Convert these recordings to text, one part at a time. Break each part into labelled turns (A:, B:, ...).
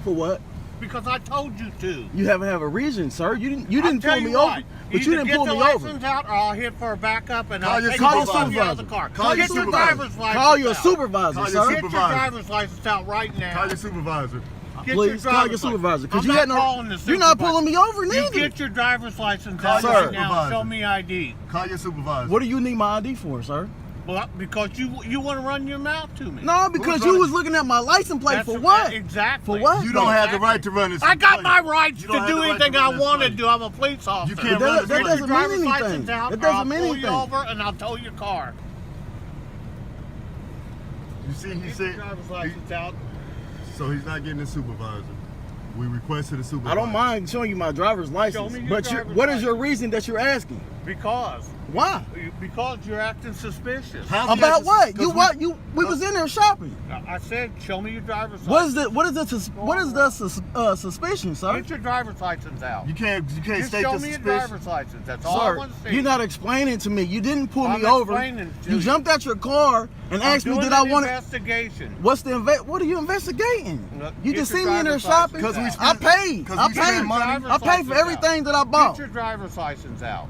A: For what?
B: Because I told you to.
A: You have a reason, sir. You didn't pull me over. But you didn't pull me over.
B: Get the license out, or I'll hit for a backup, and I'll take
A: your
B: you out of the car.
A: Get
B: your driver's license.
A: Call your supervisor, sir.
B: Get your driver's license out right now.
C: Call your supervisor.
A: Please call your supervisor, because
B: you're
A: not pulling me over neither.
B: You get your driver's license out right now. Show me ID.
C: Call your supervisor.
A: What do you need my ID for, sir?
B: Well, because you want to run your mouth to me.
A: No, because you was looking at my license plate. For what?
B: Exactly.
A: For what?
C: You don't have the right to run this.
B: I got my rights to do anything I want to do. I'm a police officer.
C: You can't run
A: that doesn't mean anything. That doesn't mean anything.
B: I'll pull you over and I'll tow your car.
C: You see, he said.
B: Driver's license out.
C: So he's not getting a supervisor. We requested a supervisor.
A: I don't mind showing you my driver's license, what is your reason that you're asking?
B: Because.
A: Why?
B: Because you're acting suspicious.
A: About what? We was in there shopping.
B: I said, show me your driver's license.
A: What is the suspicion, sir?
B: Get your driver's license out.
C: You can't
B: Just
C: state
B: show
C: the
B: me your
C: suspicion.
B: driver's license. That's all I want to see.
A: You're not explaining to me. You didn't pull
B: I'm
A: me over.
B: explaining to
A: You jumped out your car and asked me, did I want to?
B: Investigation.
A: What are you investigating? You
B: Get
A: just
B: your
A: see me in there
B: driver's
A: shopping.
B: license
A: I paid. I paid for everything that I bought.
B: Get your driver's license out.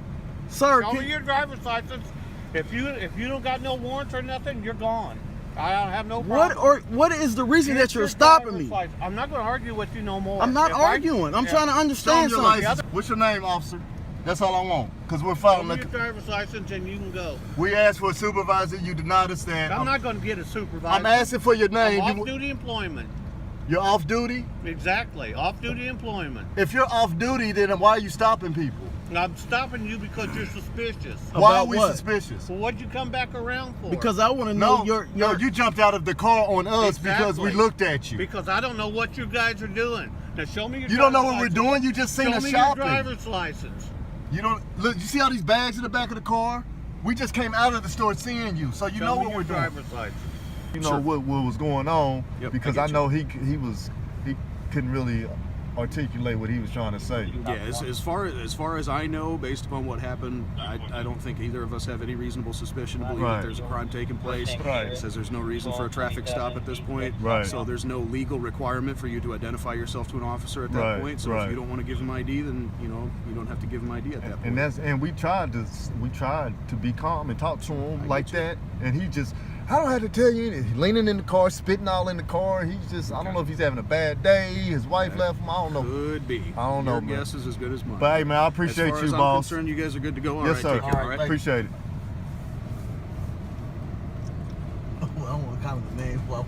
A: Sir,
B: Show me your driver's license. If you don't got no warrants or nothing, you're gone. I don't have no problem.
A: What is the reason that you're stopping me?
B: I'm not going to argue with you no more.
A: I'm not arguing. I'm trying to understand something.
C: What's your name, officer? That's all I want. Because we're following
B: the driver's license and you can go.
C: We asked for a supervisor. You denied us that.
B: I'm not going to get a supervisor.
C: I'm asking for your name.
B: Off-duty employment.
C: You're off duty?
B: Exactly. Off-duty employment.
C: If you're off duty, then why are you stopping people?
B: I'm stopping you because you're suspicious.
C: Why are we suspicious?
B: Well, what'd you come back around for?
A: Because I want to know
C: you jumped out of the car on us because we looked at you.
B: Because I don't know what you guys are doing. Now show me your
C: You don't know what we're doing? You just seen us shopping.
B: Show me your driver's license.
C: You don't look. You see all these bags in the back of the car? We just came out of the store seeing you, so you know what we're doing.
B: Driver's license.
C: You know what was going on because I know he couldn't really articulate what he was trying to say.
D: Yeah, as far as I know, based upon what happened, I don't think either of us have any reasonable suspicion to believe that there's a crime taking place. It says there's no reason for a traffic stop at this point. So there's no legal requirement for you to identify yourself to an officer at that point. So if you don't want to give him ID, then you don't have to give him ID at that point.
C: And we tried to be calm and talk to him like that, and he just. I don't have to tell you anything. He's leaning in the car, spitting all in the car. He's just, I don't know if he's having a bad day. His wife left him. I don't know.
D: Could be.
C: I don't know, man.
D: Your guess is as good as mine.
C: But hey, man, I appreciate you, boss.
D: As far as I'm concerned, you guys are good to go. All
C: yes, sir.
D: Take care, all right?
C: Appreciate it.
A: I don't want to call him the name. Well,